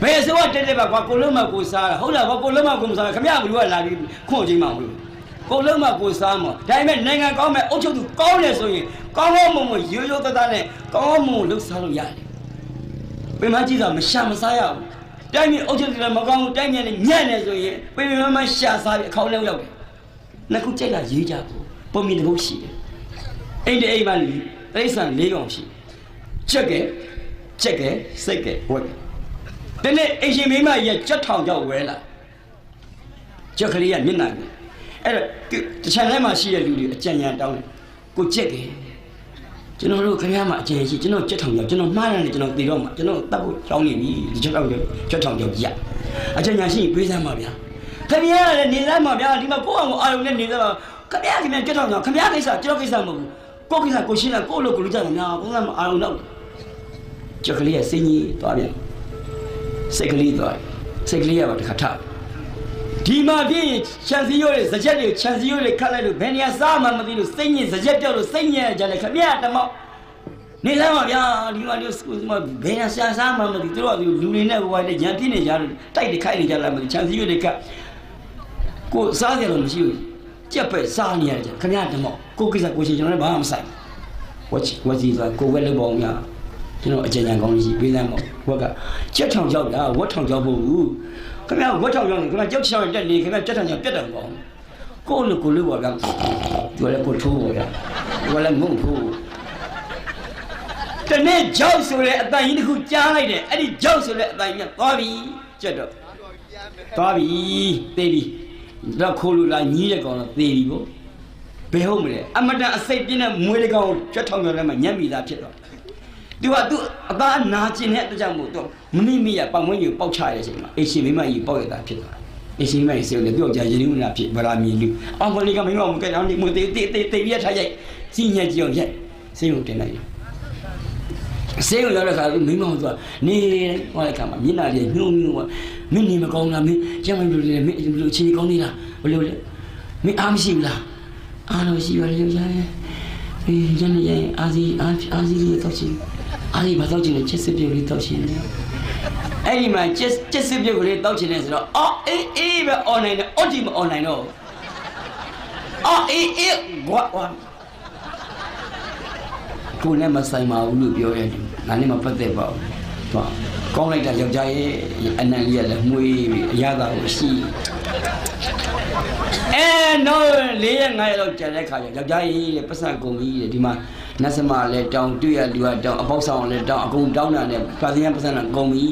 ဘယ်ဆိုတော့တက်ပါကွာကိုလုံးမကိုစားတာဟုတ်လားကိုလုံးမကိုမစားခမရဘလူကလာပြီးခွန့်ချင်းမအောင်လို့ကိုလုံးမကိုစားမော်ဒါပေမဲ့နိုင်ငံကောင်းမဲ့အုပ်ချုပ်သူကောင်းတယ်ဆိုရင်ကောင်းကောင်းမွန်မွန်ရိုးရိုးသားသားနဲ့ကောင်းကောင်းမွန်လှုပ်ရှားလို့ရတယ်ပင်မကြီးကမရှာမစားရဘူးတိုင်းပြည်အုပ်ချုပ်တယ်မကောင်းဘူးတိုင်းပြည်နဲ့ညံ့နေဆိုရင်ပင်မရှာစားပြီးအခေါင်းလုံးရောက်တယ်နှစ်ခုကြိုက်တာရေးကြဖို့ပုံမြင်တစ်ခုရှိတယ်အိမ်တအိမ်မှတိရစ္ဆာန်၄ကောင်ရှိချက်ကဲစိတ်ကဲဝက်ဒီနေ့အရှင်မိမရဲ့ကြက်ထောင်ကြောက်ဝဲလာကြက်ကလေးကမျက်နှာကြီးအဲ့တော့တချမ်းထဲမှာရှိတဲ့လူတွေအကြံဉာဏ်တောင်းတယ်ကိုကြက်ကဲကျွန်တော်တို့ခင်ဗျားမှာအကြံရှိကျွန်တော်ကြက်ထောင်ကြောက်ကျွန်တော်မှားတယ်ကျွန်တော်သိတော့မှာကျွန်တော်တတ်ဖို့ကြောင်းနေပြီဒီကြက်ထောင်ကြောက်ရအကြံဉာဏ်ရှိပြေးစမ်းပါဗျာခင်ဗျားလည်းနေစမ်းပါဗျာဒီမှာကိုယ့်အောင်အာရုံနဲ့နေစမ်းပါခင်ဗျားကြက်ထောင်ကြောက်ခင်ဗျားကိစ္စကျွန်တော်ကိစ္စမဟုတ်ဘူးကိုယ့်ကိစ္စကိုရှင်းတာကိုယ့်လိုကိုလူကြတယ်များဘုရားမအာရုံတော့ကြက်ကလေးကစိတ်ကြီးသွားပြန်စိတ်ကလေးသွားစိတ်ကလေးကပါတခါထဒီမှာပြင်းခြံစည်းရိုးတွေစကြက်တွေခြံစည်းရိုးတွေခတ်လိုက်လို့ဘယ်နေရာစားမှမသိလို့စိတ်ညစ်စကြက်ပြောက်လို့စိတ်ညစ်ကြတယ်ခင်ဗျာတမောက်နေလမ်းပါဗျာဒီမှာလို့ဘယ်နေရာစားမှမသိသူတို့ကလူတွေနဲ့ဘဝနဲ့ရံပြင်းနေကြလို့တိုက်တခိုက်နေကြလားမသိခြံစည်းရိုးတွေခတ်ကိုစားကြလို့မရှိဘူးကြက်ပဲစားနေရတယ်ခင်ဗျာတမောက်ကိုကိစ္စကိုရှင်ကျွန်တော်လည်းဘာမှမဆိုင်ဝစီဆိုတာကိုဝက်လို့ပေါ့ဗျာကျွန်တော်အကြံဉာဏ်ကောင်းကြီးပေးစမ်းပေါ့ဝက်ကကြက်ထောင်ကြောက်တာဝက်ထောင်ကြောက်ဖို့ဘူးခင်ဗျာဝက်ထောင်ကြောက်နေခင်ဗျာကြောက်ချောင်းတက်နေခင်ဗျာကြက်ထောင်ကြောက်ပြတ်တယ်ပေါ့ကိုလိုပေါ့ဗျာသူလည်းကိုထိုးပေါ့ဗျာသူလည်းမုံထိုးတနေ့ကြောက်ဆိုတဲ့အတန်ကြီးတစ်ခုကြားလိုက်တယ်အဲ့ဒီကြောက်ဆိုတဲ့အတန်ကြီးကသွားပြီကြက်တော့သွားပြီသေပြီတော့ခိုးလို့လာညီးတဲ့ကောင်တော့သေပြီပေါ့ဘယ်ဟုတ်မလဲအမတန်အစိတ်ပြင်းတဲ့မွေးတကောင်ကြက်ထောင်ကြောက်လည်းမှညံ့မိသားဖြစ်တော့သူအသားနာကျင်တဲ့အတွက်ကြောင့်မို့သူမမိရပတ်ဝန်းကျင်ပေါက်ချရတဲ့အချိန်မှာအရှင်မိမကြီးပေါက်ရတာဖြစ်သွားတယ်အရှင်မိမကြီးစေလို့ပြောကြရင်းနှီးနာဖြစ်ဗလာမီလူအောင်ကလေးကမိမမကဲအောင်ဒီမတေးရထားရိုက်စီညက်ကြည့်အောင်ရိုက်စေုံတင်လိုက်စေုံရောက်တဲ့ခါမိမကနေဟောတဲ့ခါမှာမျက်နှာလေးညှိုးကမင်းနေမကောင်းလားမင်းကျမတို့လည်းမင်းလူချင်းကောင်းနေလားဘလို့လဲမင်းအားမရှိဘူးလားအားလို့ရှိပါလေကြာရဲ့ညနေအာစီလေးတော့ချင်းအားဒီမတော့ချင်တဲ့ချက်စစ်ပြုတ်လေးတောက်ချင်တယ်အဲ့ဒီမှာချက်စစ်ပြုတ်ကလေးတောက်ချင်တယ်ဆိုတော့အေးပဲ online နဲ့ OT မ online တော့အေးကွာကိုနဲ့မဆိုင်ပါဘူးလို့ပြောရတယ်ငါနဲ့မပတ်သက်ပါဘူးသွားကောင်းလိုက်တာယောက်ျားရဲ့အနံလေးကလည်းမှုေးပြီးအရသာကိုရှိနော်4ရက်5ရက်လောက်ကြာတဲ့ခါကျယောက်ျားကြီးတဲ့ပတ်စံကုန်ကြီးတဲ့ဒီမှာနတ်စမလည်းတောင်းတွေ့ရလူကတောင်းအပေါက်ဆောင်လည်းတောင်းအကုန်တောင်းတာနဲ့ပါစင်ပတ်စံကကုန်ပြီ